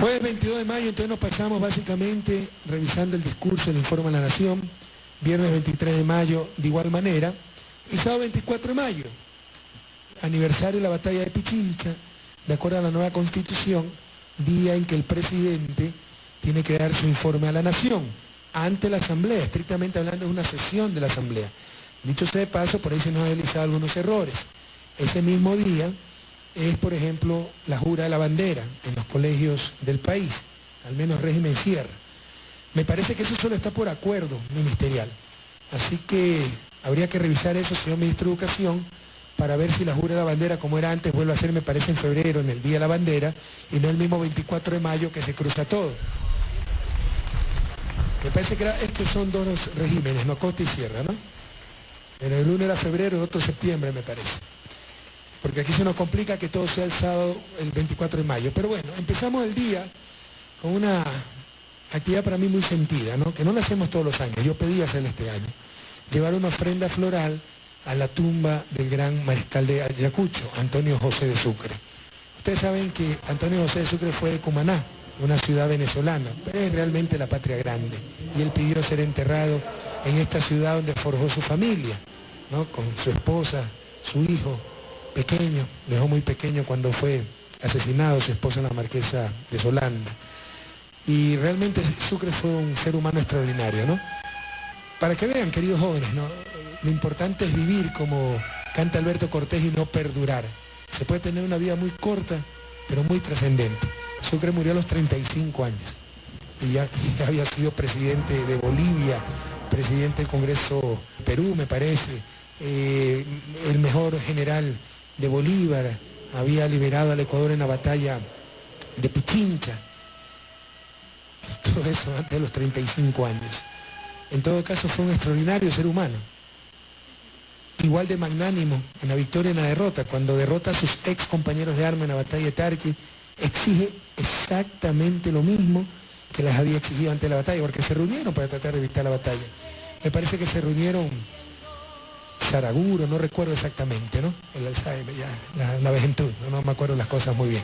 Jueves 22 de mayo, entonces nos pasamos básicamente revisando el discurso, el informe a la Nación. Viernes 23 de mayo de igual manera. Y sábado 24 de mayo, aniversario de la batalla de Pichincha, de acuerdo a la nueva Constitución, día en que el presidente tiene que dar su informe a la Nación ante la Asamblea, estrictamente hablando es una sesión de la Asamblea. Dicho sea de paso, por ahí se nos han realizado algunos errores. Ese mismo día es, por ejemplo, la jura de la bandera en los colegios del país, al menos régimen Sierra. Me parece que eso solo está por acuerdo ministerial. Así que habría que revisar eso, señor Ministro de Educación, para ver si la jura de la bandera, como era antes, vuelve a ser, me parece, en febrero, en el Día de la Bandera, y no el mismo 24 de mayo que se cruza todo. Me parece que es que son dos regímenes, no Costa y Sierra, ¿no? Pero el uno era febrero, el otro septiembre, me parece. Porque aquí se nos complica que todo sea el sábado, el 24 de mayo. Pero bueno, empezamos el día con una actividad para mí muy sentida, ¿no? Que no la hacemos todos los años, yo pedí hacerla este año. Llevar una ofrenda floral a la tumba del gran mariscal de Ayacucho, Antonio José de Sucre. Ustedes saben que Antonio José de Sucre fue de Cumaná, una ciudad venezolana, pero es realmente la patria grande. Y él pidió ser enterrado en esta ciudad donde forjó su familia, ¿no? Con su esposa, su hijo pequeño, dejó muy pequeño cuando fue asesinado su esposa, la marquesa de Solanda. Y realmente Sucre fue un ser humano extraordinario, ¿no? Para que vean, queridos jóvenes, ¿no? Lo importante es vivir como canta Alberto Cortés y no perdurar. Se puede tener una vida muy corta, pero muy trascendente. Sucre murió a los 35 años y ya había sido presidente de Bolivia, presidente del Congreso de Perú, me parece, el mejor general de Bolívar, había liberado al Ecuador en la batalla de Pichincha. Todo eso antes de los 35 años. En todo caso fue un extraordinario ser humano. Igual de magnánimo en la victoria y en la derrota. Cuando derrota a sus ex compañeros de armas en la batalla de Tarqui, exige exactamente lo mismo que les había exigido antes de la batalla, porque se reunieron para tratar de evitar la batalla. Me parece que se reunieron Saraguro, no recuerdo exactamente, ¿no? El Alzheimer, ya, la vejentud, no me acuerdo las cosas muy bien.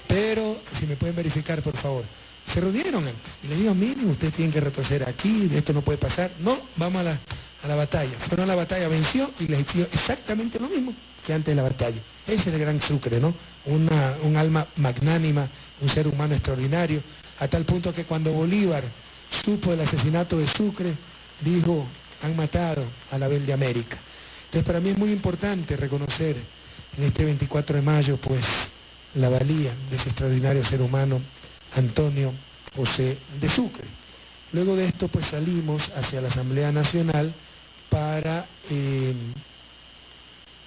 Pero, si me pueden verificar, por favor. Se reunieron antes y les digo, miren, ustedes tienen que retroceder aquí, esto no puede pasar. No, vamos a la batalla. Fueron a la batalla, venció y les exigió exactamente lo mismo que antes de la batalla. Ese es el gran Sucre, ¿no? Un alma magnánima, un ser humano extraordinario, a tal punto que cuando Bolívar supo del asesinato de Sucre, dijo, han matado a la Abel de América. Entonces para mí es muy importante reconocer en este 24 de mayo, pues, la valía de ese extraordinario ser humano, Antonio José de Sucre. Luego de esto, pues salimos hacia la Asamblea Nacional para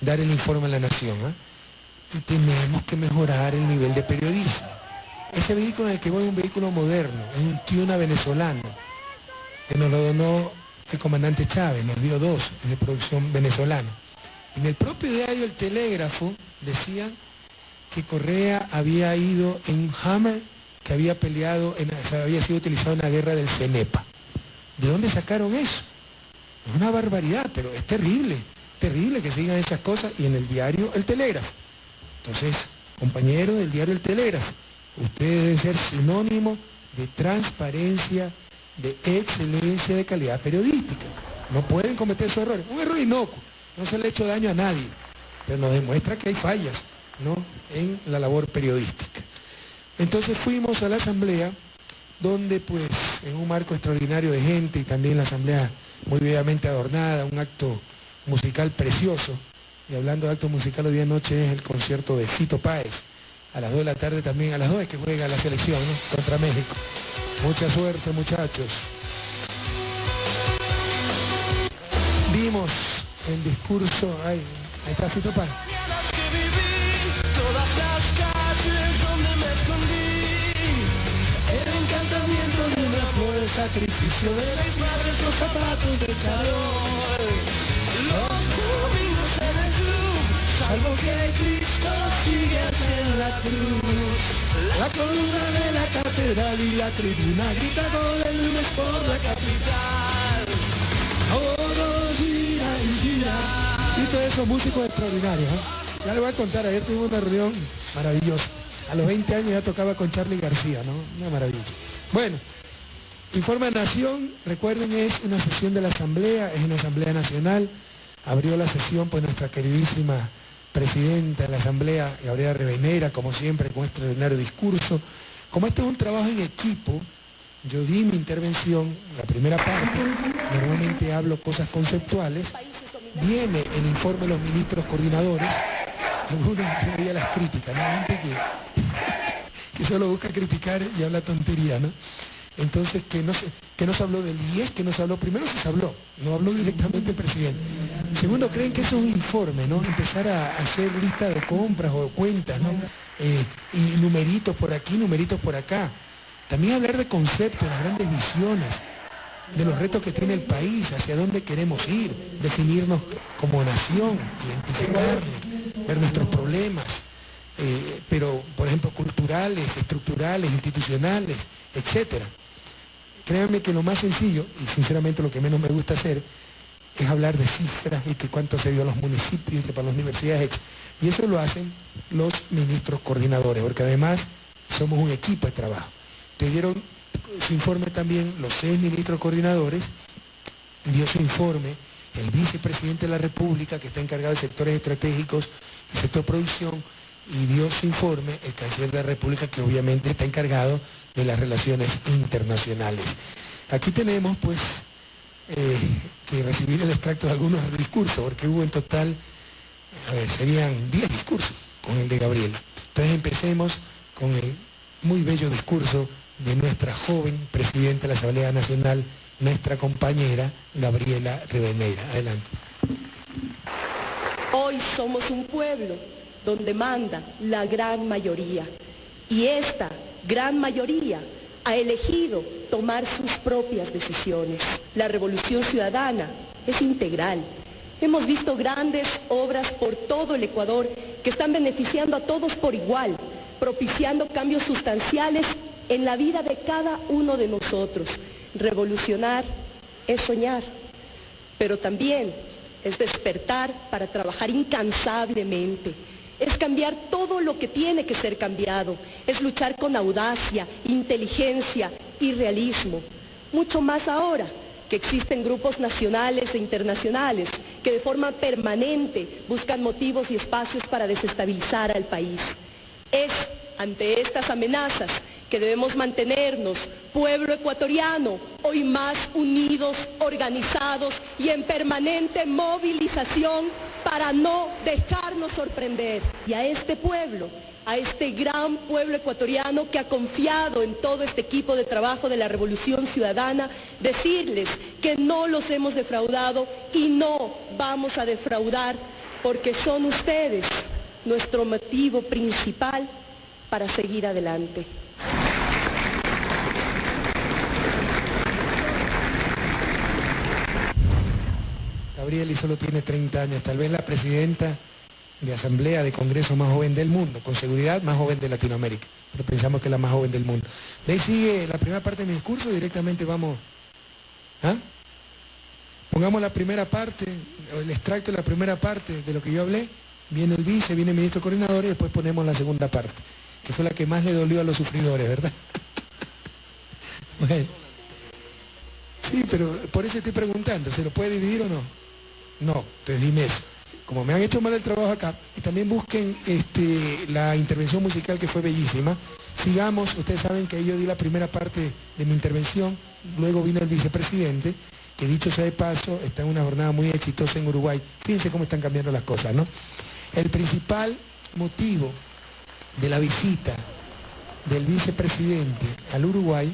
dar el informe a la Nación, ¿eh? Y tenemos que mejorar el nivel de periodismo. Ese vehículo en el que voy es un vehículo moderno, es un Tiuna venezolano, que nos lo donó el comandante Chávez, nos dio dos, es de producción venezolana. En el propio diario El Telégrafo decía que Correa había ido en un Hammer que había peleado, había sido utilizado en la guerra del Cenepa. ¿De dónde sacaron eso? Es una barbaridad, pero es terrible que se digan esas cosas, y en el diario El Telégrafo. Entonces, compañeros del diario El Telégrafo, ustedes deben ser sinónimo de transparencia, de excelencia, de calidad periodística. No pueden cometer esos errores. Un error inocuo, no se le ha hecho daño a nadie, pero nos demuestra que hay fallas, ¿no?, en la labor periodística. Entonces fuimos a la asamblea, donde pues en un marco extraordinario de gente y también la asamblea muy bellamente adornada, un acto musical precioso. Y hablando de acto musical, hoy día noche es el concierto de Fito Páez. A las 2 de la tarde también, a las 2 es que juega la selección, ¿no?, contra México. Mucha suerte, muchachos. Vimos el discurso, ahí está Fito Páez. El sacrificio de las madres, los zapatos de charol, los domingos en el club, salvo que Cristo sigue en la cruz. La columna de la catedral y la tribuna grita gol el lunes por la capital. Todo gira y gira. Y todos esos músicos extraordinarios, ¿eh? Ya les voy a contar, ayer tuvimos una reunión maravillosa. A los 20 años ya tocaba con Charly García, ¿no? Una maravilla. Bueno, Informa Nación, recuerden, es una sesión de la Asamblea, es una Asamblea Nacional. Abrió la sesión pues nuestra queridísima presidenta de la Asamblea, Gabriela Rivadeneira, como siempre, con este extraordinario discurso. Como este es un trabajo en equipo, yo di mi intervención, la primera parte, normalmente hablo cosas conceptuales, viene el informe de los ministros coordinadores, algunos yo las críticas, ¿no? Hay gente que solo busca criticar y habla tontería, ¿no? Entonces, que no se habló del IES, que no se habló, primero se habló, no habló directamente el presidente. Segundo, creen que eso es un informe, ¿no? Empezar a hacer lista de compras o cuentas, ¿no? Y numeritos por aquí, numeritos por acá. También hablar de conceptos, las grandes visiones, de los retos que tiene el país, hacia dónde queremos ir, definirnos como nación, identificarnos, ver nuestros problemas, pero, por ejemplo, culturales, estructurales, institucionales, etcétera. Créanme que lo más sencillo, y sinceramente lo que menos me gusta hacer, es hablar de cifras y que cuánto se dio a los municipios y que para las universidades, etc. Y eso lo hacen los ministros coordinadores, porque además somos un equipo de trabajo. Te dieron su informe también los 6 ministros coordinadores, dio su informe el vicepresidente de la República, que está encargado de sectores estratégicos y sector producción, y dio su informe el canciller de la República, que obviamente está encargado de las relaciones internacionales. Aquí tenemos pues que recibir el extracto de algunos discursos, porque hubo en total, serían 10 discursos con el de Gabriela. Entonces empecemos con el muy bello discurso de nuestra joven presidenta de la Asamblea Nacional, nuestra compañera Gabriela Rivadeneira. Adelante. Hoy somos un pueblo donde manda la gran mayoría, y esta gran mayoría ha elegido tomar sus propias decisiones. La revolución ciudadana es integral. Hemos visto grandes obras por todo el Ecuador que están beneficiando a todos por igual, propiciando cambios sustanciales en la vida de cada uno de nosotros. Revolucionar es soñar, pero también es despertar para trabajar incansablemente. Es cambiar todo lo que tiene que ser cambiado. Es luchar con audacia, inteligencia y realismo. Mucho más ahora que existen grupos nacionales e internacionales que de forma permanente buscan motivos y espacios para desestabilizar al país. Es ante estas amenazas que debemos mantenernos, pueblo ecuatoriano, hoy más unidos, organizados y en permanente movilización para no dejarnos sorprender. Y a este pueblo, a este gran pueblo ecuatoriano que ha confiado en todo este equipo de trabajo de la Revolución Ciudadana, decirles que no los hemos defraudado y no vamos a defraudar, porque son ustedes nuestro motivo principal para seguir adelante. Gabriela solo tiene 30 años, tal vez la presidenta de Asamblea, de Congreso más joven del mundo, con seguridad más joven de Latinoamérica, pero pensamos que es la más joven del mundo. De ahí sigue la primera parte de mi discurso, directamente vamos, pongamos la primera parte, el extracto de la primera parte de lo que yo hablé, viene el vice, viene el ministro coordinador y después ponemos la segunda parte, que fue la que más le dolió a los sufridores, ¿verdad? Bueno. Sí, pero por eso estoy preguntando, ¿se lo puede dividir o no? No, entonces dime eso. Como me han hecho mal el trabajo acá, y también busquen la intervención musical que fue bellísima. Sigamos, ustedes saben que yo di la primera parte de mi intervención, luego vino el vicepresidente, que dicho sea de paso, está en una jornada muy exitosa en Uruguay. Fíjense cómo están cambiando las cosas, ¿no? El principal motivo de la visita del vicepresidente al Uruguay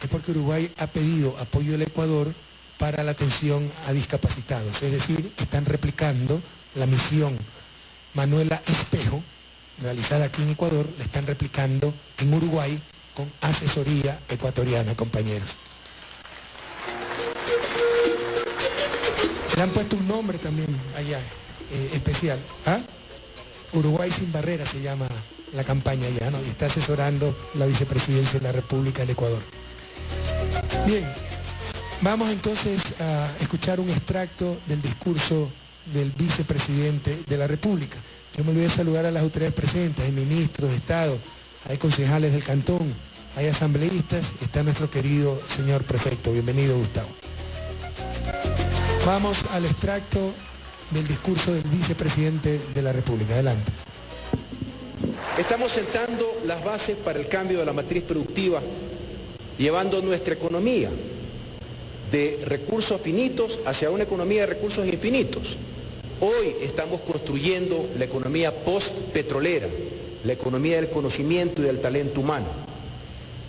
es porque Uruguay ha pedido apoyo del Ecuador para la atención a discapacitados. Es decir, están replicando la misión Manuela Espejo, realizada aquí en Ecuador, la están replicando en Uruguay con asesoría ecuatoriana, compañeros. Le han puesto un nombre también allá, especial. Uruguay sin barreras se llama la campaña allá, ¿no? Y está asesorando la vicepresidencia de la República del Ecuador. Bien, vamos entonces a escuchar un extracto del discurso del vicepresidente de la República. Yo me olvidé saludar a las autoridades presentes, hay ministros de Estado, hay concejales del cantón, hay asambleístas, está nuestro querido señor prefecto. Bienvenido, Gustavo. Vamos al extracto del discurso del vicepresidente de la República. Adelante. Estamos sentando las bases para el cambio de la matriz productiva, llevando nuestra economía de recursos finitos hacia una economía de recursos infinitos. Hoy estamos construyendo la economía post-petrolera, la economía del conocimiento y del talento humano.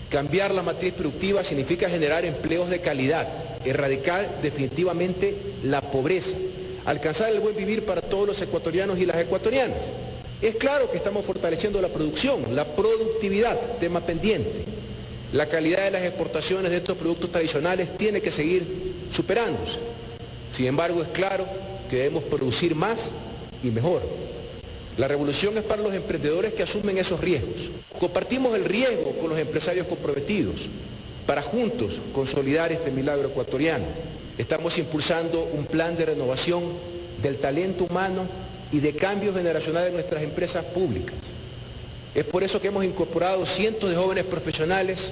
Cambiar la matriz productiva significa generar empleos de calidad, erradicar definitivamente la pobreza, alcanzar el buen vivir para todos los ecuatorianos y las ecuatorianas. Es claro que estamos fortaleciendo la producción, la productividad, tema pendiente. La calidad de las exportaciones de estos productos tradicionales tiene que seguir superándose. Sin embargo, es claro que debemos producir más y mejor. La revolución es para los emprendedores que asumen esos riesgos. Compartimos el riesgo con los empresarios comprometidos para juntos consolidar este milagro ecuatoriano. Estamos impulsando un plan de renovación del talento humano y de cambio generacional de nuestras empresas públicas. Es por eso que hemos incorporado cientos de jóvenes profesionales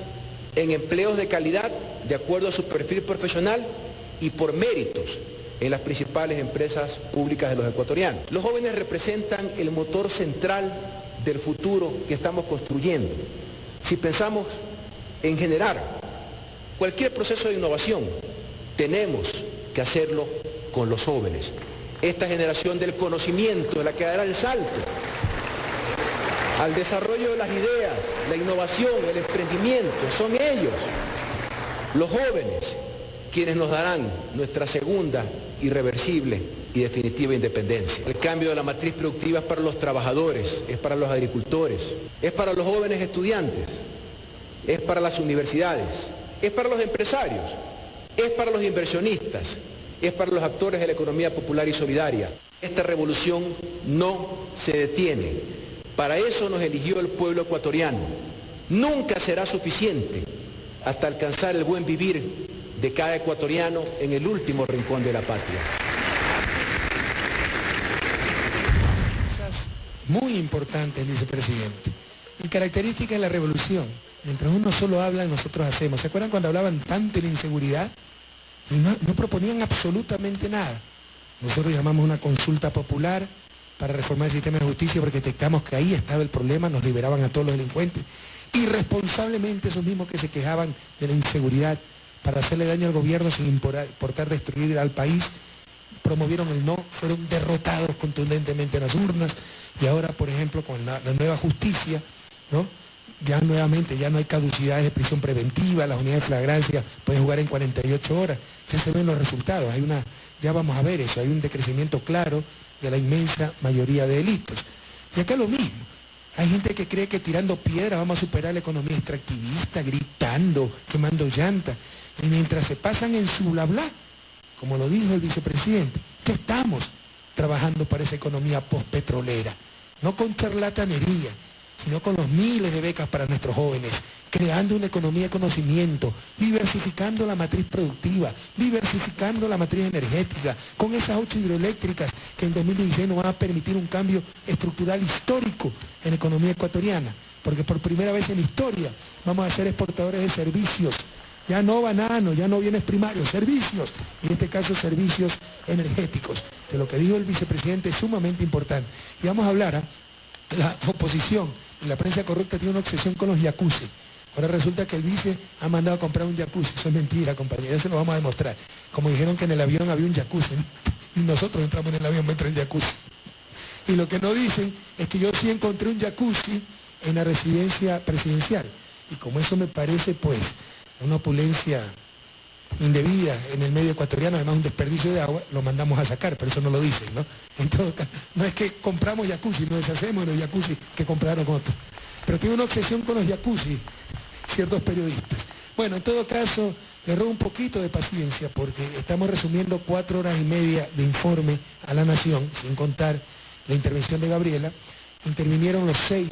en empleos de calidad de acuerdo a su perfil profesional y por méritos en las principales empresas públicas de los ecuatorianos. Los jóvenes representan el motor central del futuro que estamos construyendo. Si pensamos en generar cualquier proceso de innovación, tenemos que hacerlo con los jóvenes. Esta generación del conocimiento es la que dará el salto al desarrollo de las ideas, la innovación, el emprendimiento. Son ellos, los jóvenes, quienes nos darán nuestra segunda, irreversible y definitiva independencia. El cambio de la matriz productiva es para los trabajadores, es para los agricultores, es para los jóvenes estudiantes, es para las universidades, es para los empresarios, es para los inversionistas, es para los actores de la economía popular y solidaria. Esta revolución no se detiene. Para eso nos eligió el pueblo ecuatoriano. Nunca será suficiente hasta alcanzar el buen vivir de cada ecuatoriano en el último rincón de la patria. Cosas muy importantes, vicepresidente. Y característica de la revolución. Mientras uno solo habla, nosotros hacemos. ¿Se acuerdan cuando hablaban tanto de la inseguridad? Y no proponían absolutamente nada. Nosotros llamamos una consulta popular para reformar el sistema de justicia porque detectamos que ahí estaba el problema, nos liberaban a todos los delincuentes. Irresponsablemente esos mismos que se quejaban de la inseguridad para hacerle daño al gobierno sin importar destruir al país, promovieron el no, fueron derrotados contundentemente en las urnas y ahora, por ejemplo, con la nueva justicia, ¿no? Ya nuevamente ya no hay caducidades de prisión preventiva, las unidades de flagrancia pueden jugar en 48 horas, ya se ven los resultados, ya vamos a ver eso, hay un decrecimiento claro de la inmensa mayoría de delitos. Y acá lo mismo, hay gente que cree que tirando piedra vamos a superar la economía extractivista, gritando, quemando llantas, y mientras se pasan en su bla bla, como lo dijo el vicepresidente, ya estamos trabajando para esa economía postpetrolera, no con charlatanería, sino con los miles de becas para nuestros jóvenes, creando una economía de conocimiento, diversificando la matriz productiva, diversificando la matriz energética, con esas 8 hidroeléctricas que en 2016 nos van a permitir un cambio estructural histórico en la economía ecuatoriana, porque por primera vez en la historia vamos a ser exportadores de servicios, ya no bananos, ya no bienes primarios, servicios, y en este caso servicios energéticos, que lo que dijo el vicepresidente es sumamente importante. Y vamos a hablar, la oposición y la prensa corrupta tiene una obsesión con los jacuzzi. Ahora resulta que el vice ha mandado a comprar un jacuzzi. Eso es mentira, compañeros, ya se lo vamos a demostrar. Como dijeron que en el avión había un jacuzzi, ¿no? Y nosotros entramos en el avión mientras el jacuzzi. Y lo que no dicen es que yo sí encontré un jacuzzi en la residencia presidencial. Y como eso me parece, pues, una opulencia indebida en el medio ecuatoriano, además un desperdicio de agua, lo mandamos a sacar, pero eso no lo dicen, ¿no? En todo caso, no es que compramos jacuzzi, nos deshacemos de los jacuzzi que compraron otros. Pero tiene una obsesión con los jacuzzi ciertos periodistas. Bueno, en todo caso, le ruego un poquito de paciencia porque estamos resumiendo 4 horas y media de informe a la Nación, sin contar la intervención de Gabriela. Intervinieron los 6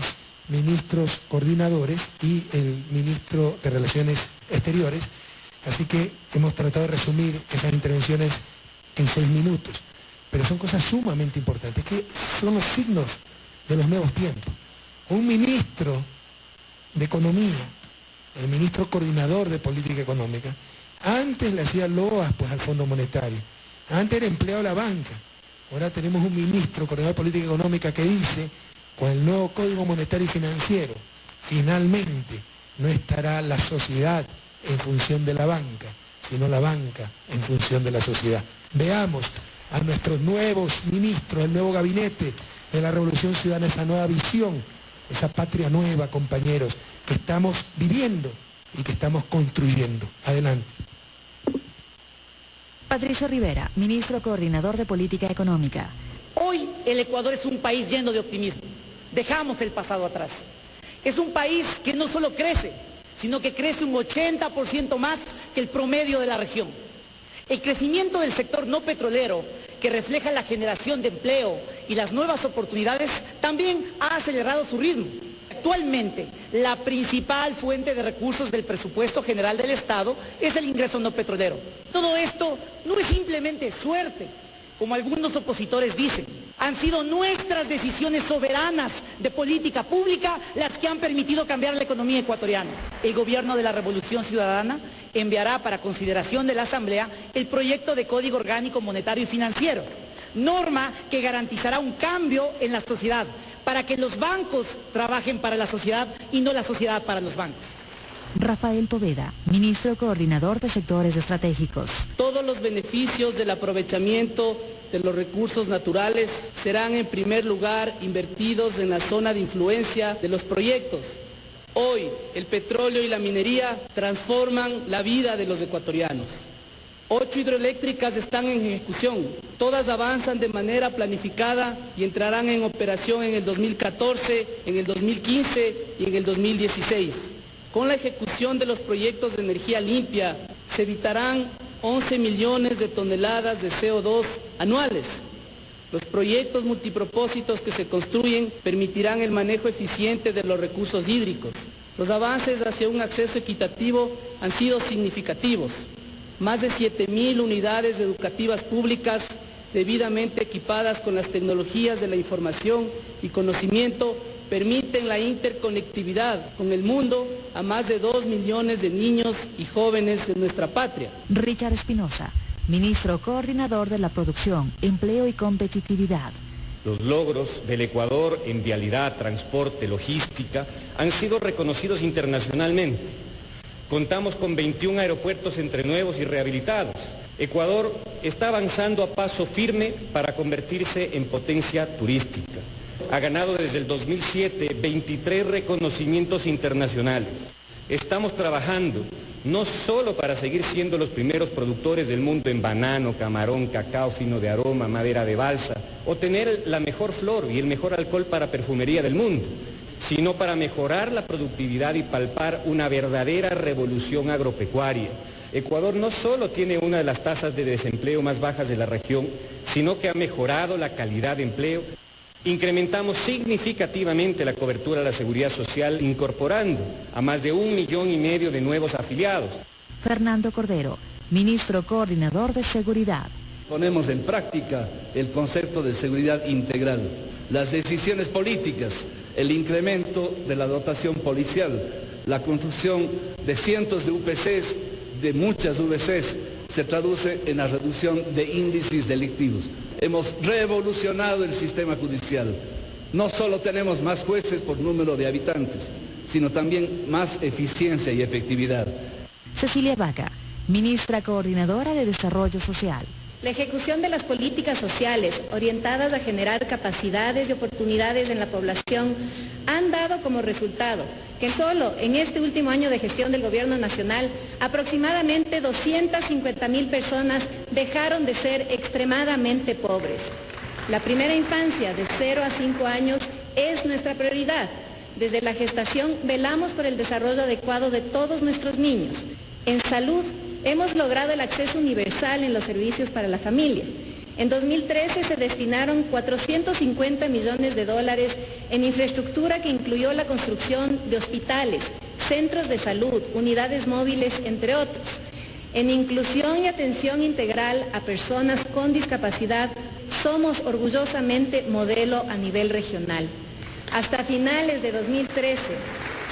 ministros coordinadores y el ministro de Relaciones Exteriores. Así que hemos tratado de resumir esas intervenciones en 6 minutos. pero son cosas sumamente importantes, que son los signos de los nuevos tiempos. Un ministro de Economía, el ministro coordinador de Política Económica, antes le hacía loas pues, al Fondo Monetario, antes era empleado de la banca, ahora tenemos un ministro coordinador de Política Económica que dice, con el nuevo Código Monetario y Financiero, finalmente no estará la sociedad en función de la banca, sino la banca en función de la sociedad. Veamos a nuestros nuevos ministros, el nuevo gabinete de la Revolución Ciudadana, esa nueva visión, esa patria nueva, compañeros, que estamos viviendo y que estamos construyendo. Adelante. Patricio Rivera, ministro coordinador de Política Económica. Hoy el Ecuador es un país lleno de optimismo. Dejamos el pasado atrás. Es un país que no solo crece, sino que crece un 80% más que el promedio de la región. El crecimiento del sector no petrolero, que refleja la generación de empleo y las nuevas oportunidades, también ha acelerado su ritmo. Actualmente, la principal fuente de recursos del presupuesto general del Estado es el ingreso no petrolero. Todo esto no es simplemente suerte, como algunos opositores dicen. Han sido nuestras decisiones soberanas de política pública las que han permitido cambiar la economía ecuatoriana. El gobierno de la Revolución Ciudadana enviará para consideración de la Asamblea el proyecto de Código Orgánico Monetario y Financiero, norma que garantizará un cambio en la sociedad, para que los bancos trabajen para la sociedad y no la sociedad para los bancos. Rafael Poveda, ministro coordinador de sectores estratégicos. Todos los beneficios del aprovechamiento de los recursos naturales serán en primer lugar invertidos en la zona de influencia de los proyectos. Hoy el petróleo y la minería transforman la vida de los ecuatorianos. 8 hidroeléctricas están en ejecución, todas avanzan de manera planificada y entrarán en operación en el 2014, en el 2015 y en el 2016. Con la ejecución de los proyectos de energía limpia se evitarán 11 millones de toneladas de CO2 anuales. Los proyectos multipropósitos que se construyen permitirán el manejo eficiente de los recursos hídricos. Los avances hacia un acceso equitativo han sido significativos. Más de 7.000 unidades educativas públicas debidamente equipadas con las tecnologías de la información y conocimiento permiten la interconectividad con el mundo a más de 2 millones de niños y jóvenes de nuestra patria. Richard Espinosa, ministro coordinador de la Producción, Empleo y Competitividad. Los logros del Ecuador en vialidad, transporte, logística han sido reconocidos internacionalmente. Contamos con 21 aeropuertos entre nuevos y rehabilitados. Ecuador está avanzando a paso firme para convertirse en potencia turística. Ha ganado desde el 2007 23 reconocimientos internacionales. Estamos trabajando no solo para seguir siendo los primeros productores del mundo en banano, camarón, cacao fino de aroma, madera de balsa, o tener la mejor flor y el mejor alcohol para perfumería del mundo, sino para mejorar la productividad y palpar una verdadera revolución agropecuaria. Ecuador no solo tiene una de las tasas de desempleo más bajas de la región, sino que ha mejorado la calidad de empleo. Incrementamos significativamente la cobertura de la seguridad social, incorporando a más de 1,5 millones de nuevos afiliados. Fernando Cordero, ministro coordinador de Seguridad. Ponemos en práctica el concepto de seguridad integral. Las decisiones políticas, el incremento de la dotación policial, la construcción de cientos de UPCs, de muchas VCs, se traduce en la reducción de índices delictivos. Hemos revolucionado el sistema judicial. No solo tenemos más jueces por número de habitantes, sino también más eficiencia y efectividad. Cecilia Vaca, ministra coordinadora de Desarrollo Social. La ejecución de las políticas sociales orientadas a generar capacidades y oportunidades en la población han dado como resultado que solo en este último año de gestión del Gobierno Nacional aproximadamente 250.000 personas dejaron de ser extremadamente pobres. La primera infancia de 0 a 5 años es nuestra prioridad. Desde la gestación velamos por el desarrollo adecuado de todos nuestros niños. En salud, hemos logrado el acceso universal en los servicios para la familia. En 2013 se destinaron 450 millones de dólares en infraestructura que incluyó la construcción de hospitales, centros de salud, unidades móviles, entre otros. En inclusión y atención integral a personas con discapacidad, Somos orgullosamente modelo a nivel regional. Hasta finales de 2013,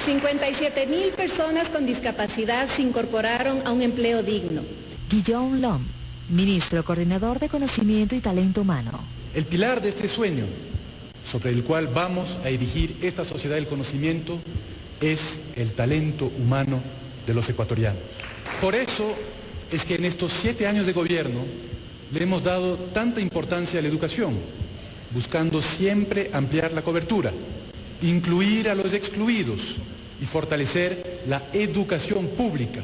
57.000 personas con discapacidad se incorporaron a un empleo digno. Guillaume Lom, ministro coordinador de Conocimiento y Talento Humano. El pilar de este sueño, sobre el cual vamos a erigir esta sociedad del conocimiento, es el talento humano de los ecuatorianos. Por eso es que en estos 7 años de gobierno le hemos dado tanta importancia a la educación, buscando siempre ampliar la cobertura, incluir a los excluidos y fortalecer la educación pública.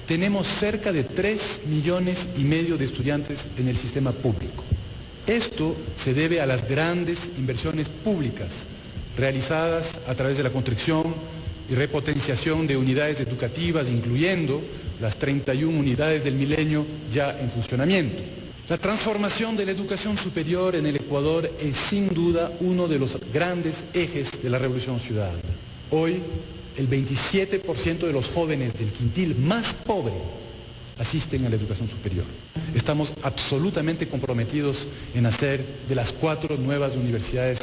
Tenemos cerca de 3,5 millones de estudiantes en el sistema público. Esto se debe a las grandes inversiones públicas realizadas a través de la construcción y repotenciación de unidades educativas, incluyendo las 31 unidades del Milenio ya en funcionamiento. La transformación de la educación superior en el Ecuador es sin duda uno de los grandes ejes de la revolución ciudadana. Hoy, el 27% de los jóvenes del quintil más pobre asisten a la educación superior. Estamos absolutamente comprometidos en hacer de las 4 nuevas universidades,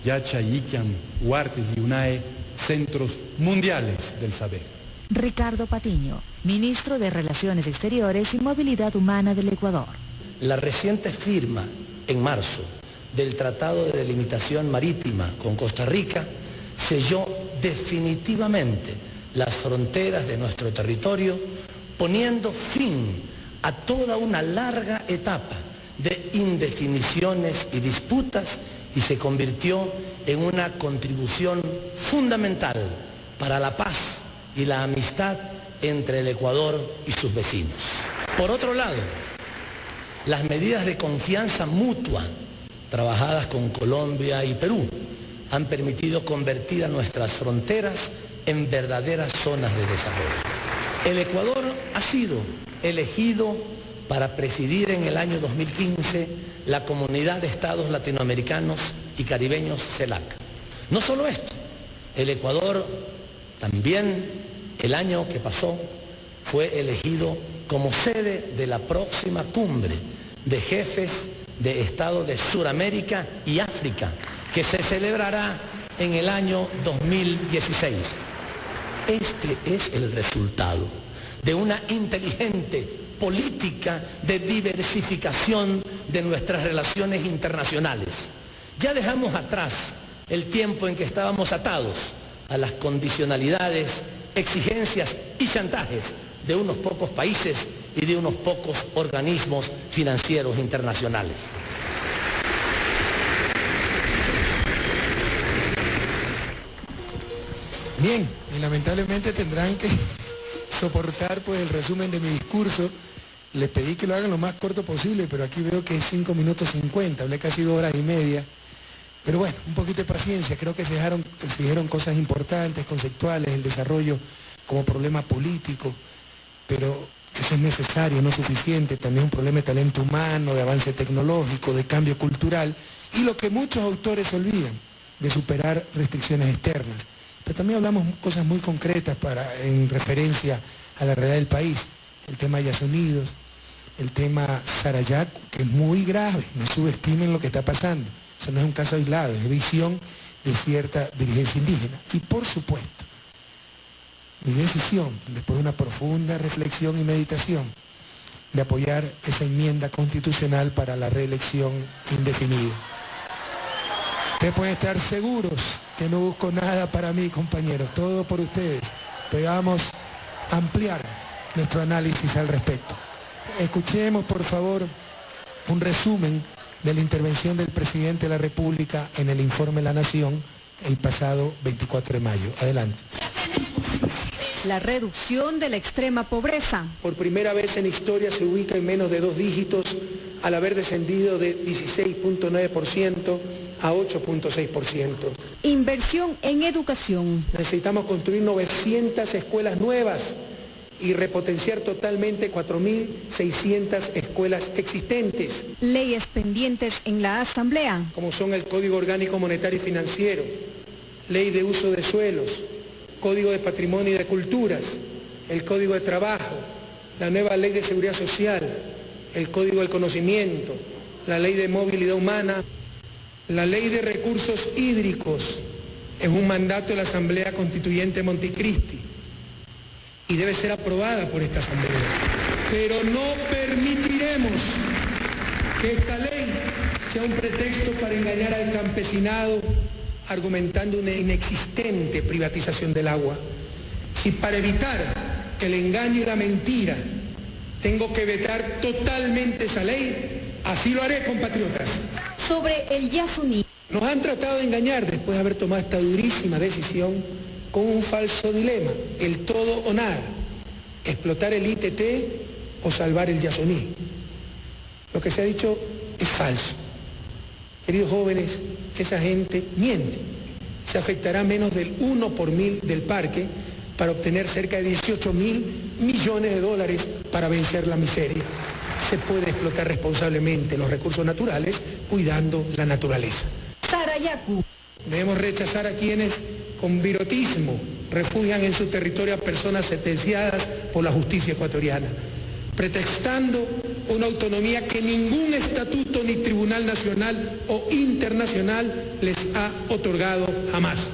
Yacha, Iquiam, Huartes y UNAE, centros mundiales del saber. Ricardo Patiño, ministro de Relaciones Exteriores y Movilidad Humana del Ecuador. La reciente firma en marzo del Tratado de Delimitación Marítima con Costa Rica selló definitivamente las fronteras de nuestro territorio, poniendo fin a toda una larga etapa de indefiniciones y disputas, y se convirtió en una contribución fundamental para la paz y la amistad entre el Ecuador y sus vecinos. Por otro lado, las medidas de confianza mutua trabajadas con Colombia y Perú han permitido convertir a nuestras fronteras en verdaderas zonas de desarrollo. El Ecuador ha sido elegido para presidir en el año 2015 la Comunidad de Estados Latinoamericanos y Caribeños CELAC. No solo esto, el Ecuador también el año que pasó fue elegido como sede de la próxima cumbre de jefes de Estado de Sudamérica y África, que se celebrará en el año 2016. Este es el resultado de una inteligente política de diversificación de nuestras relaciones internacionales. Ya dejamos atrás el tiempo en que estábamos atados a las condicionalidades, exigencias y chantajes de unos pocos países y de unos pocos organismos financieros internacionales. Bien, y lamentablemente tendrán que soportar pues el resumen de mi discurso. Les pedí que lo hagan lo más corto posible, pero aquí veo que es 5 minutos 50, hablé casi 2 horas y media. Pero bueno, un poquito de paciencia, creo que se dijeron cosas importantes, conceptuales, el desarrollo como problema político, pero eso es necesario, no suficiente, también un problema de talento humano, de avance tecnológico, de cambio cultural, y lo que muchos autores olvidan, de superar restricciones externas. Pero también hablamos cosas muy concretas en referencia a la realidad del país, el tema Yas Unidos, el tema Sarayac, que es muy grave, no subestimen lo que está pasando. Eso no es un caso aislado, es visión de cierta dirigencia indígena. Y por supuesto, mi decisión, después de una profunda reflexión y meditación, de apoyar esa enmienda constitucional para la reelección indefinida. Ustedes pueden estar seguros que no busco nada para mí, compañeros, todo por ustedes. Pero vamos a ampliar nuestro análisis al respecto. Escuchemos, por favor, un resumen de la intervención del presidente de la República en el informe La Nación el pasado 24 de mayo. Adelante. La reducción de la extrema pobreza. Por primera vez en la historia se ubica en menos de 2 dígitos al haber descendido de 16.9% a 8.6%. Inversión en educación. Necesitamos construir 900 escuelas nuevas y repotenciar totalmente 4.600 escuelas existentes. Leyes pendientes en la Asamblea. Como son el Código Orgánico Monetario y Financiero, Ley de Uso de Suelos, Código de Patrimonio y de Culturas, el Código de Trabajo, la nueva Ley de Seguridad Social, el Código del Conocimiento, la ley de movilidad humana, la ley de recursos hídricos es un mandato de la Asamblea Constituyente Montecristi y debe ser aprobada por esta Asamblea. Pero no permitiremos que esta ley sea un pretexto para engañar al campesinado argumentando una inexistente privatización del agua. Si para evitar el engaño y la mentira tengo que vetar totalmente esa ley, así lo haré, compatriotas. Sobre el Yasuní. Nos han tratado de engañar después de haber tomado esta durísima decisión con un falso dilema, el todo o nada, explotar el ITT o salvar el Yasuní. Lo que se ha dicho es falso. Queridos jóvenes, esa gente miente. Se afectará menos del 1 por 1000 del parque para obtener cerca de 18.000 millones de dólares para vencer la miseria. Se puede explotar responsablemente los recursos naturales cuidando la naturaleza. Tarayacu. Debemos rechazar a quienes con virotismo refugian en su territorio a personas sentenciadas por la justicia ecuatoriana, pretextando una autonomía que ningún estatuto ni tribunal nacional o internacional les ha otorgado jamás.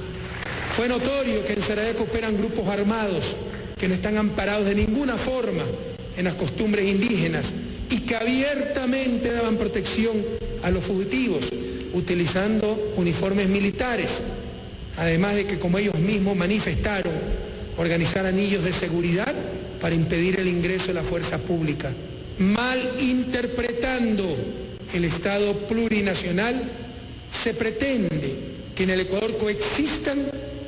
Fue notorio que en Sarajevo operan grupos armados que no están amparados de ninguna forma en las costumbres indígenas y que abiertamente daban protección a los fugitivos, utilizando uniformes militares, además de que, como ellos mismos manifestaron, organizar anillos de seguridad para impedir el ingreso de la fuerza pública. Malinterpretando el Estado plurinacional, se pretende que en el Ecuador coexistan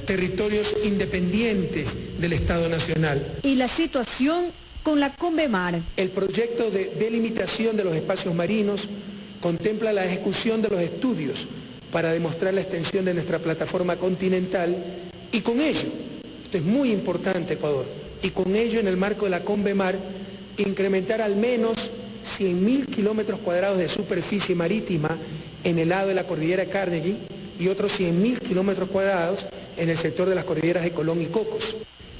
territorios independientes del Estado nacional. Y la situación con la Convemar. El proyecto de delimitación de los espacios marinos contempla la ejecución de los estudios para demostrar la extensión de nuestra plataforma continental y con ello, esto es muy importante, Ecuador, y con ello en el marco de la Convemar incrementar al menos 100.000 kilómetros cuadrados de superficie marítima en el lado de la cordillera Carnegie y otros 100.000 kilómetros cuadrados en el sector de las cordilleras de Colón y Cocos.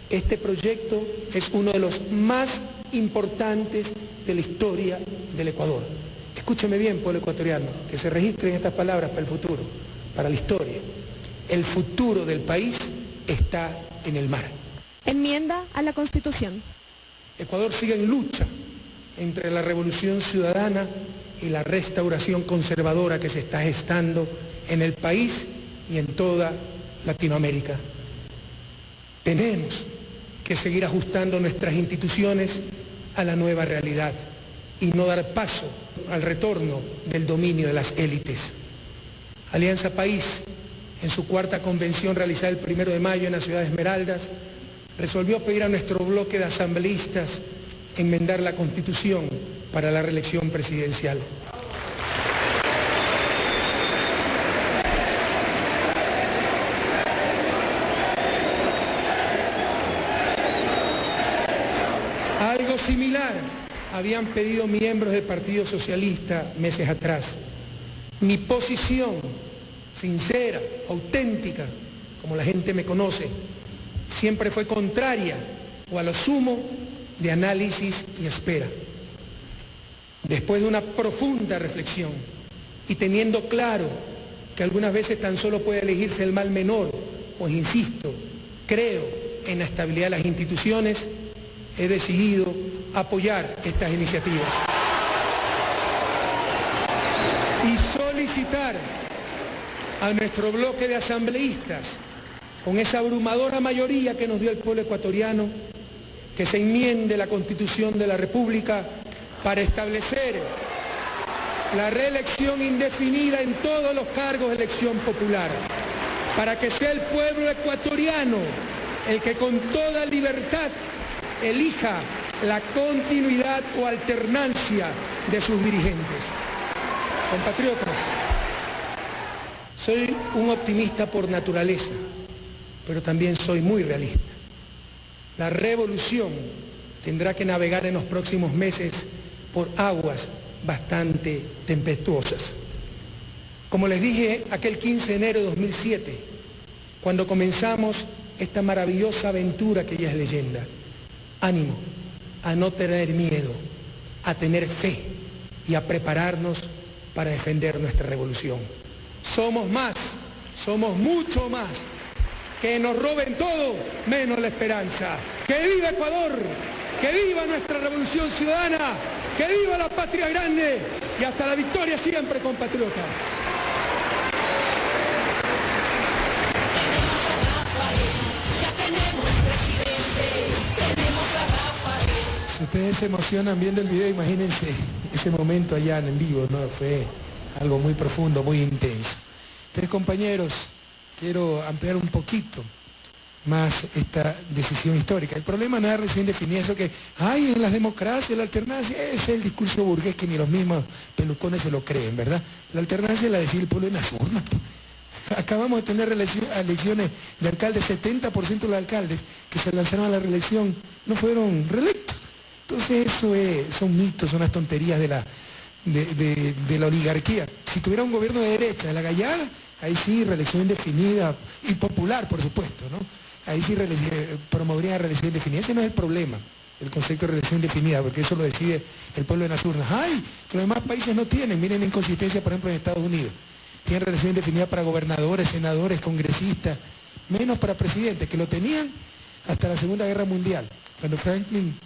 Este proyecto es uno de los más importantes de la historia del Ecuador. Escúcheme bien, pueblo ecuatoriano, que se registren estas palabras para el futuro, para la historia. El futuro del país está en el mar. Enmienda a la Constitución. Ecuador sigue en lucha entre la revolución ciudadana y la restauración conservadora que se está gestando en el país y en toda Latinoamérica. Tenemos que seguir ajustando nuestras instituciones a la nueva realidad y no dar paso al retorno del dominio de las élites. Alianza País, en su cuarta convención realizada el 1 de mayo en la ciudad de Esmeraldas, resolvió pedir a nuestro bloque de asambleístas enmendar la Constitución para la reelección presidencial. Algo similar habían pedido miembros del Partido Socialista meses atrás. Mi posición, sincera, auténtica, como la gente me conoce, siempre fue contraria o a lo sumo de análisis y espera. Después de una profunda reflexión y teniendo claro que algunas veces tan solo puede elegirse el mal menor, pues insisto, creo en la estabilidad de las instituciones, he decidido apoyar estas iniciativas y solicitar a nuestro bloque de asambleístas, con esa abrumadora mayoría que nos dio el pueblo ecuatoriano, que se enmiende la Constitución de la República para establecer la reelección indefinida en todos los cargos de elección popular, para que sea el pueblo ecuatoriano el que con toda libertad elija la continuidad o alternancia de sus dirigentes. Compatriotas, soy un optimista por naturaleza, pero también soy muy realista. La revolución tendrá que navegar en los próximos meses por aguas bastante tempestuosas. Como les dije aquel 15 de enero de 2007, cuando comenzamos esta maravillosa aventura que ya es leyenda, ánimo, a no tener miedo, a tener fe y a prepararnos para para defender nuestra revolución. Somos más, somos mucho más. Que nos roben todo, menos la esperanza. ¡Que viva Ecuador! ¡Que viva nuestra revolución ciudadana! ¡Que viva la patria grande! Y hasta la victoria siempre, compatriotas. Si ustedes se emocionan viendo el video, imagínense ese momento allá en vivo, ¿no? Fue algo muy profundo, muy intenso. Entonces, compañeros, quiero ampliar un poquito más esta decisión histórica. El problema no es recién definir eso que hay en las democracias, la alternancia, ese es el discurso burgués que ni los mismos pelucones se lo creen, ¿verdad? La alternancia es la de decir el pueblo en las urnas. Acabamos de tener elecciones de alcaldes, 70% de los alcaldes que se lanzaron a la reelección no fueron reelectos. Entonces eso son mitos, son las tonterías de la oligarquía. Si tuviera un gobierno de derecha, de la Gallada, ahí sí, reelección indefinida, y popular, por supuesto, ¿no? Ahí sí promovería la reelección indefinida. Ese no es el problema, el concepto de reelección indefinida, porque eso lo decide el pueblo de las urnas. ¡Ay! Los demás países no tienen, miren la inconsistencia, por ejemplo, en Estados Unidos. Tienen reelección indefinida para gobernadores, senadores, congresistas, menos para presidentes, que lo tenían hasta la Segunda Guerra Mundial, cuando Franklin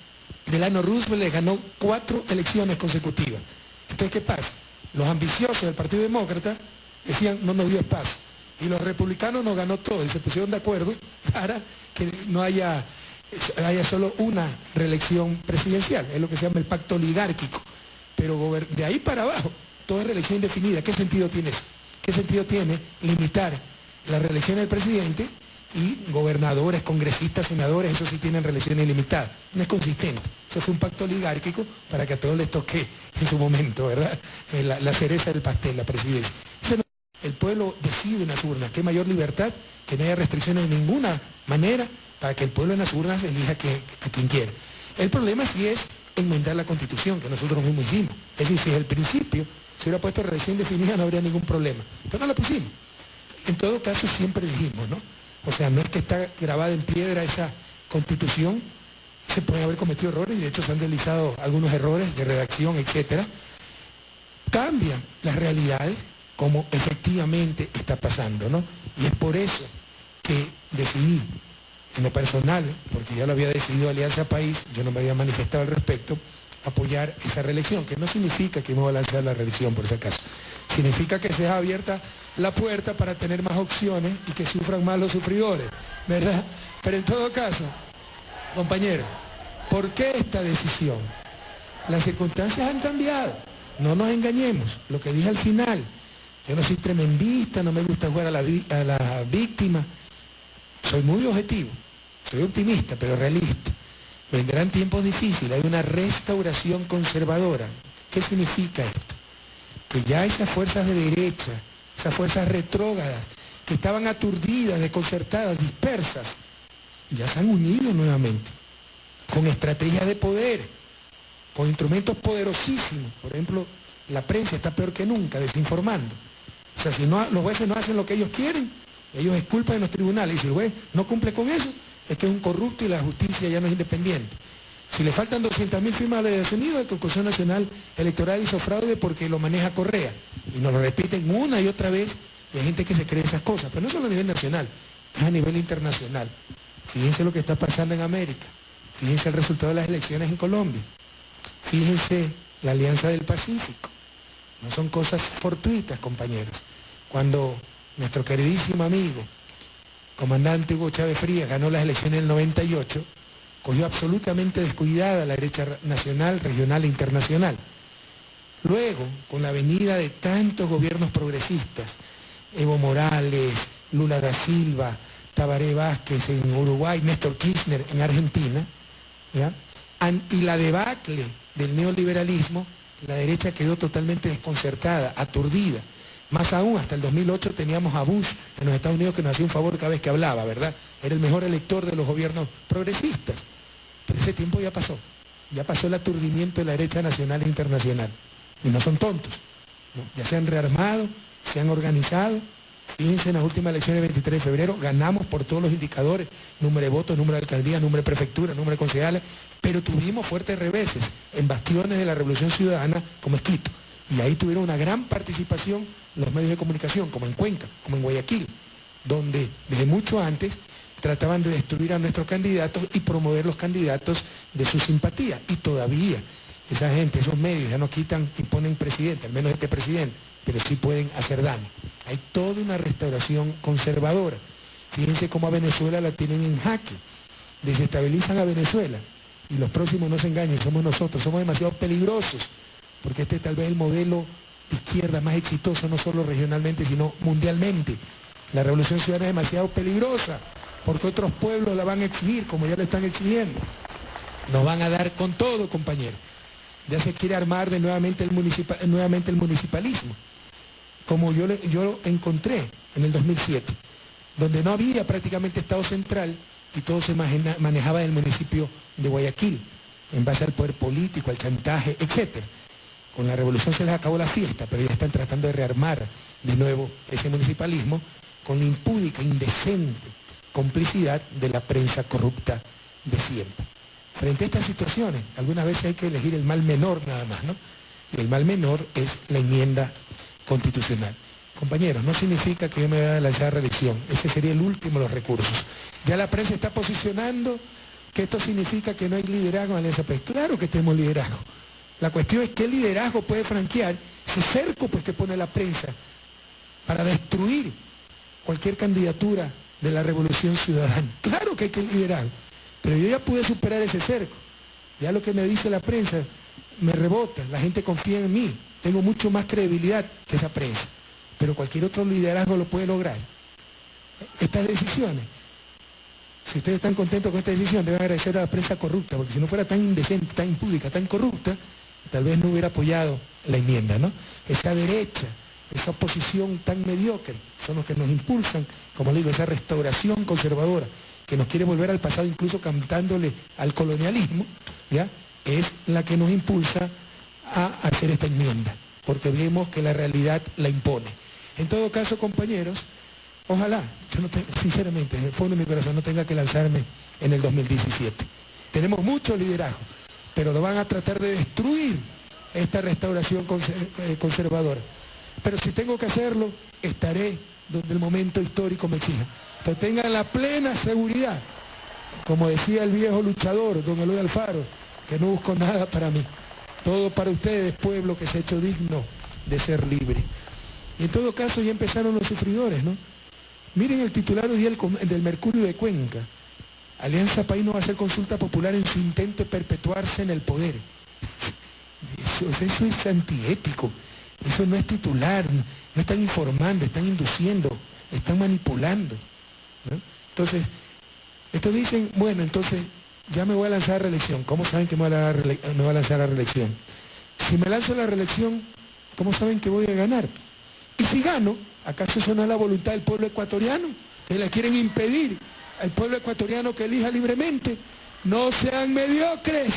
Delano Roosevelt le ganó 4 elecciones consecutivas. Entonces, ¿qué pasa? Los ambiciosos del Partido Demócrata decían, no nos dio espacio. Y los republicanos nos ganó todo y se pusieron de acuerdo para que no haya solo una reelección presidencial. Es lo que se llama el pacto oligárquico. Pero de ahí para abajo, todo es reelección indefinida. ¿Qué sentido tiene eso? ¿Qué sentido tiene limitar la reelección del presidente y gobernadores, congresistas, senadores, eso sí tienen reelección ilimitada? No es consistente. Eso fue un pacto oligárquico para que a todos les toque en su momento, ¿verdad? La cereza del pastel, la presidencia. El pueblo decide en las urnas. ¿Qué mayor libertad? Que no haya restricciones de ninguna manera para que el pueblo en las urnas elija a quien quiera. El problema sí es enmendar la Constitución, que nosotros mismos hicimos. Es decir, si desde el principio se hubiera puesto reelección indefinida, no habría ningún problema. Pero no la pusimos. En todo caso, siempre dijimos, ¿no? O sea, no es que está grabada en piedra esa Constitución, se pueden haber cometido errores, y de hecho se han deslizado algunos errores de redacción, etcétera. Cambian las realidades como efectivamente está pasando, ¿no? Y es por eso que decidí, en lo personal, porque ya lo había decidido Alianza País, yo no me había manifestado al respecto, apoyar esa reelección, que no significa que me voy a lanzar la reelección, por si acaso. Significa que se ha abierta la puerta para tener más opciones y que sufran más los sufridores, ¿verdad? Pero en todo caso, compañeros, ¿por qué esta decisión? Las circunstancias han cambiado, no nos engañemos, lo que dije al final. Yo no soy tremendista, no me gusta jugar a la víctima. Soy muy objetivo, soy optimista, pero realista. Vendrán tiempos difíciles, hay una restauración conservadora. ¿Qué significa esto? Que ya esas fuerzas de derecha, esas fuerzas retrógradas, que estaban aturdidas, desconcertadas, dispersas, ya se han unido nuevamente, con estrategias de poder, con instrumentos poderosísimos. Por ejemplo, la prensa está peor que nunca, desinformando. O sea, si los jueces no hacen lo que ellos quieren, ellos exculpan en los tribunales, y si el juez no cumple con eso, es que es un corrupto y la justicia ya no es independiente. Si le faltan 200.000 firmas a la de Estados Unidos, el Consejo Nacional Electoral hizo fraude porque lo maneja Correa. Y nos lo repiten una y otra vez, y hay gente que se cree esas cosas, pero no solo a nivel nacional, es a nivel internacional. Fíjense lo que está pasando en América, fíjense el resultado de las elecciones en Colombia, fíjense la Alianza del Pacífico. No son cosas fortuitas, compañeros. Cuando nuestro queridísimo amigo, comandante Hugo Chávez Frías, ganó las elecciones en el 98, cogió absolutamente descuidada la derecha nacional, regional e internacional. Luego, con la venida de tantos gobiernos progresistas, Evo Morales, Lula da Silva, Tabaré Vázquez en Uruguay, Néstor Kirchner en Argentina, ¿ya? Y la debacle del neoliberalismo, la derecha quedó totalmente desconcertada, aturdida. Más aún, hasta el 2008 teníamos a Bush en los Estados Unidos que nos hacía un favor cada vez que hablaba, ¿verdad? Era el mejor elector de los gobiernos progresistas. Pero ese tiempo ya pasó el aturdimiento de la derecha nacional e internacional. Y no son tontos, ¿no? Ya se han rearmado, se han organizado. Fíjense, en las últimas elecciones del 23 de febrero ganamos por todos los indicadores, número de votos, número de alcaldías, número de prefecturas, número de concejales, pero tuvimos fuertes reveses en bastiones de la Revolución Ciudadana como es Quito. Y ahí tuvieron una gran participación los medios de comunicación, como en Cuenca, como en Guayaquil, donde desde mucho antes trataban de destruir a nuestros candidatos y promover los candidatos de su simpatía. Y todavía esa gente, esos medios ya no quitan y ponen presidente, al menos este presidente, pero sí pueden hacer daño. Hay toda una restauración conservadora. Fíjense cómo a Venezuela la tienen en jaque. Desestabilizan a Venezuela. Y los próximos, no se engañen, somos nosotros, somos demasiado peligrosos, porque este es tal vez el modelo de izquierda más exitoso, no solo regionalmente, sino mundialmente. La revolución ciudadana es demasiado peligrosa, porque otros pueblos la van a exigir, como ya lo están exigiendo. Nos van a dar con todo, compañeros. Ya se quiere armar de nuevamente el municipalismo, como yo encontré en el 2007, donde no había prácticamente Estado central y todo se manejaba en el municipio de Guayaquil, en base al poder político, al chantaje, etc. Con la revolución se les acabó la fiesta, pero ya están tratando de rearmar de nuevo ese municipalismo con la impúdica, indecente complicidad de la prensa corrupta de siempre. Frente a estas situaciones, algunas veces hay que elegir el mal menor nada más, ¿no? Y el mal menor es la enmienda constitucional. Compañeros, no significa que yo me vaya a lanzar a reelección, ese sería el último de los recursos. Ya la prensa está posicionando que esto significa que no hay liderazgo en Alianza País. Claro que tenemos liderazgo. La cuestión es qué liderazgo puede franquear ese cerco pues, que pone la prensa para destruir cualquier candidatura de la revolución ciudadana. Claro que hay que liderazgo, pero yo ya pude superar ese cerco. Ya lo que me dice la prensa me rebota, la gente confía en mí, tengo mucho más credibilidad que esa prensa, pero cualquier otro liderazgo lo puede lograr. Estas decisiones, si ustedes están contentos con esta decisión, deben agradecer a la prensa corrupta, porque si no fuera tan indecente, tan impúdica, tan corrupta, tal vez no hubiera apoyado la enmienda, ¿no? Esa derecha, esa oposición tan mediocre, son los que nos impulsan, como le digo, esa restauración conservadora, que nos quiere volver al pasado, incluso cantándole al colonialismo, ¿ya? Es la que nos impulsa a hacer esta enmienda, porque vemos que la realidad la impone. En todo caso, compañeros, ojalá, yo no sinceramente, en el fondo de mi corazón, no tenga que lanzarme en el 2017. Tenemos mucho liderazgo, pero lo van a tratar de destruir esta restauración conservadora. Pero si tengo que hacerlo, estaré donde el momento histórico me exija. Pero tengan la plena seguridad, como decía el viejo luchador, don Eloy Alfaro, que no busco nada para mí. Todo para ustedes, pueblo que se ha hecho digno de ser libre. Y en todo caso ya empezaron los sufridores, ¿no? Miren el titular hoy del Mercurio de Cuenca. Alianza País no va a hacer consulta popular en su intento de perpetuarse en el poder. Eso es antiético. Eso no es titular. No están informando, están induciendo, están manipulando, ¿no? Entonces, estos dicen, bueno, entonces ya me voy a lanzar a reelección. ¿Cómo saben que me voy a lanzar a reelección? Si me lanzo a la reelección, ¿cómo saben que voy a ganar? Y si gano, ¿acaso eso no es la voluntad del pueblo ecuatoriano? Que le quieren impedir al pueblo ecuatoriano que elija libremente. No sean mediocres,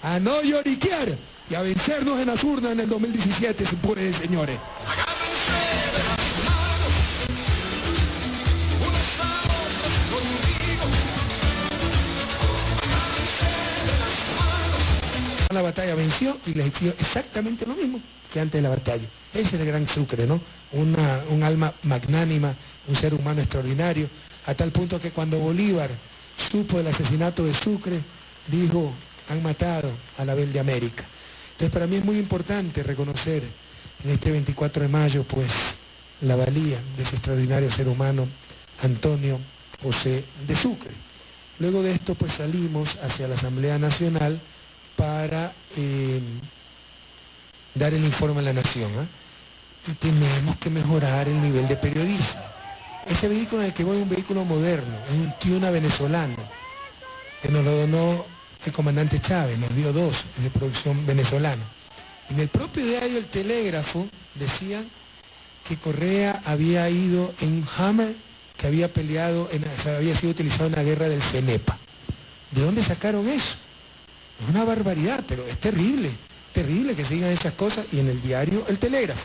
a no lloriquear y a vencernos en las urnas en el 2017, si pueden, señores. La batalla venció y les exigió exactamente lo mismo que antes de la batalla. Ese es el gran Sucre, ¿no? Un alma magnánima, un ser humano extraordinario, a tal punto que cuando Bolívar supo del asesinato de Sucre, dijo, han matado a la Abel de América. Entonces para mí es muy importante reconocer en este 24 de mayo, pues, la valía de ese extraordinario ser humano, Antonio José de Sucre. Luego de esto, pues salimos hacia la Asamblea Nacional para dar el informe a la nación, ¿eh? Y tenemos que mejorar el nivel de periodismo. Ese vehículo en el que voy es un vehículo moderno, un Tiuna venezolano, que nos lo donó el comandante Chávez, nos dio dos, es de producción venezolana. En el propio diario El Telégrafo decían que Correa había ido en un Hammer que había peleado, había sido utilizado en la guerra del Cenepa. ¿De dónde sacaron eso? Es una barbaridad, pero es terrible que se digan esas cosas, y en el diario El Telégrafo.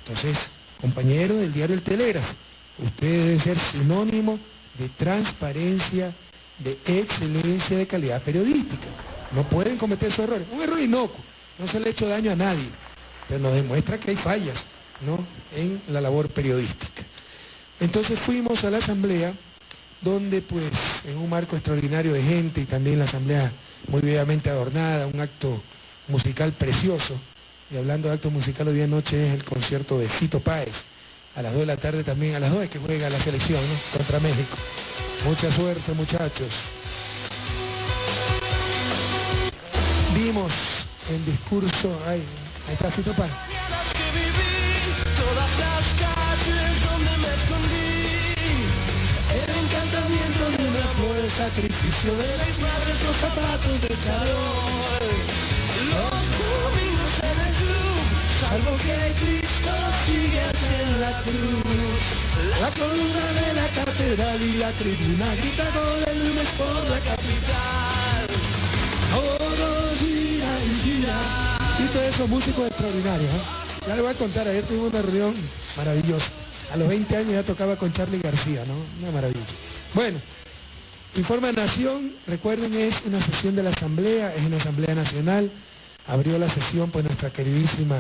Entonces, compañeros del diario El Telégrafo, ustedes deben ser sinónimo de transparencia, de excelencia, de calidad periodística. No pueden cometer esos errores. Un error inocuo, no se le ha hecho daño a nadie, pero nos demuestra que hay fallas, ¿no?, en la labor periodística. Entonces fuimos a la asamblea, donde pues en un marco extraordinario de gente y también la asamblea muy bellamente adornada, un acto musical precioso, y hablando de acto musical, hoy día noche es el concierto de Fito Páez, a las 2 de la tarde también, a las 2 es que juega la selección, ¿no?, contra México. Mucha suerte, muchachos. Vimos el discurso, ahí está Fito Páez. Todas las calles donde me escondí, el encantamiento de una flor, el sacrificio de las madres, los zapatos de charol, los domingos en el club, salvo que Cristo sigue en la cruz, la columna de la catedral y la tribuna grita gol el lunes por la capital, todo gira y gira. Y todos esos músicos extraordinarios, ¿eh? Ya le voy a contar, ayer tuvimos una reunión maravillosa. A los 20 años ya tocaba con Charly García, ¿no? Una maravilla. Bueno, Informa Nación, recuerden, es una sesión de la Asamblea, es una Asamblea Nacional. Abrió la sesión pues nuestra queridísima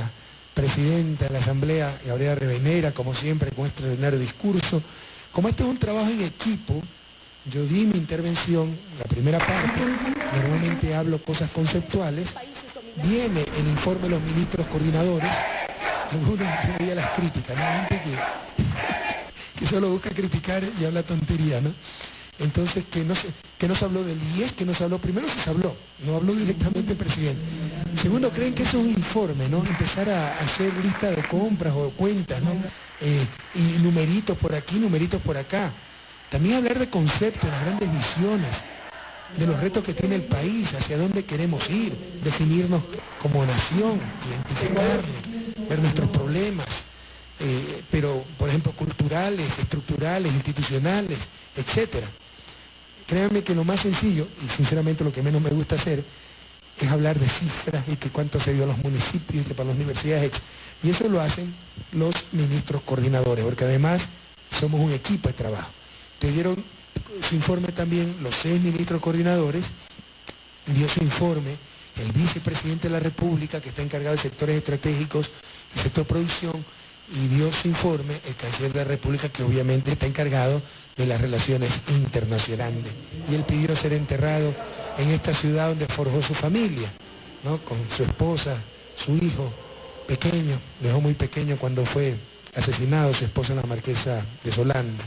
presidenta de la Asamblea, Gabriela Rivadeneira, como siempre, con este extraordinario discurso. Como este es un trabajo en equipo, yo di mi intervención, la primera parte, normalmente hablo cosas conceptuales, viene el informe de los ministros coordinadores. Algunos veía las críticas, ¿no? Hay gente que solo busca criticar y habla tontería, ¿no? Entonces, que no se habló del IES, que no se habló, primero se habló, no habló directamente el presidente. Segundo, creen que eso es un informe, ¿no? Empezar a hacer lista de compras o cuentas, ¿no? Y numeritos por aquí, numeritos por acá. También hablar de conceptos, las grandes visiones, de los retos que tiene el país, hacia dónde queremos ir, definirnos como nación, identificarnos, ver nuestros problemas, pero por ejemplo culturales, estructurales, institucionales, etcétera. Créanme que lo más sencillo, y sinceramente lo que menos me gusta hacer, es hablar de cifras y que cuánto se dio a los municipios y que para las universidades, y eso lo hacen los ministros coordinadores, porque además somos un equipo de trabajo. Te dieron su informe también los 6 ministros coordinadores, dio su informe el vicepresidente de la República, que está encargado de sectores estratégicos y sector producción, y dio su informe el canciller de la República, que obviamente está encargado de las relaciones internacionales. Y él pidió ser enterrado en esta ciudad donde forjó su familia, ¿no?, con su esposa, su hijo pequeño, lo dejó muy pequeño cuando fue asesinado su esposa, la marquesa de Solanda.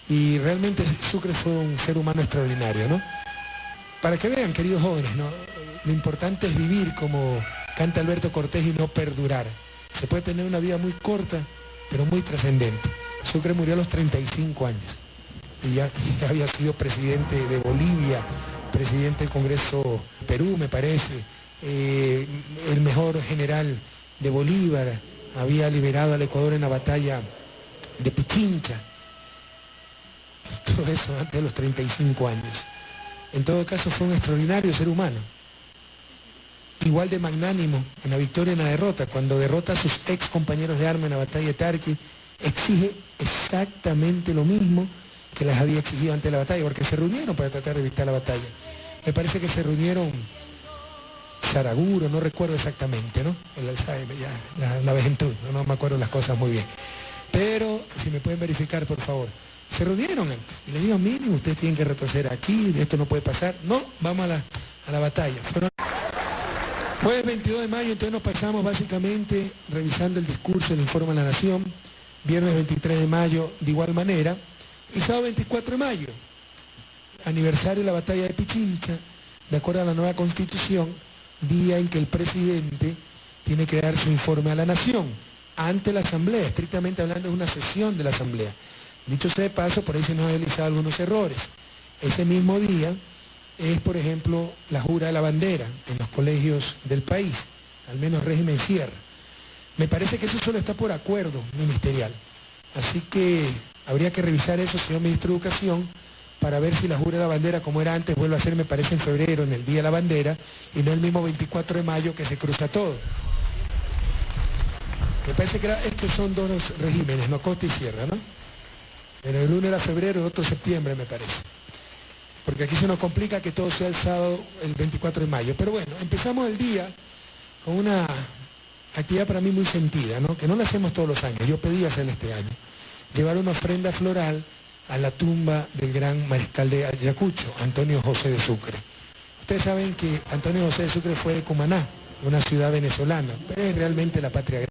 Y realmente Sucre fue un ser humano extraordinario, ¿no? Para que vean, queridos jóvenes, ¿no?, lo importante es vivir como canta Alberto Cortés y no perdurar. Se puede tener una vida muy corta, pero muy trascendente. Sucre murió a los 35 años y ya había sido presidente de Bolivia, presidente del Congreso Perú, me parece, el mejor general de Bolívar, había liberado al Ecuador en la batalla de Pichincha. Todo eso antes de los 35 años. En todo caso fue un extraordinario ser humano. Igual de magnánimo en la victoria y en la derrota. Cuando derrota a sus ex compañeros de armas en la batalla de Tarqui, exige exactamente lo mismo que les había exigido antes de la batalla, porque se reunieron para tratar de evitar la batalla. Me parece que se reunieron Saraguro, no recuerdo exactamente, ¿no? El Alzheimer, ya, la vejentud, no me acuerdo las cosas muy bien. Pero, si me pueden verificar, por favor. Se reunieron antes y les digo, miren, ustedes tienen que retroceder aquí, esto no puede pasar. No, vamos a la batalla. Jueves 22 de mayo, entonces nos pasamos básicamente revisando el discurso del Informe a la Nación. Viernes 23 de mayo, de igual manera. Y sábado 24 de mayo, aniversario de la batalla de Pichincha, de acuerdo a la nueva Constitución, día en que el presidente tiene que dar su informe a la Nación, ante la Asamblea, estrictamente hablando es una sesión de la Asamblea. Dicho sea de paso, por ahí se nos han realizado algunos errores. Ese mismo día es, por ejemplo, la jura de la bandera en los colegios del país, al menos régimen Sierra. Me parece que eso solo está por acuerdo ministerial. Así que habría que revisar eso, señor Ministro de Educación, para ver si la jura de la bandera, como era antes, vuelve a ser, me parece, en febrero, en el Día de la Bandera, y no el mismo 24 de mayo que se cruza todo. Me parece que es que son dos regímenes, no Costa y Sierra, ¿no? Pero el uno era febrero y el otro septiembre, me parece. Porque aquí se nos complica que todo sea el sábado, el 24 de mayo. Pero bueno, empezamos el día con una actividad para mí muy sentida, ¿no? Que no la hacemos todos los años, yo pedí hacerla este año, llevar una ofrenda floral a la tumba del gran mariscal de Ayacucho, Antonio José de Sucre. Ustedes saben que Antonio José de Sucre fue de Cumaná, una ciudad venezolana, pero es realmente la patria grande.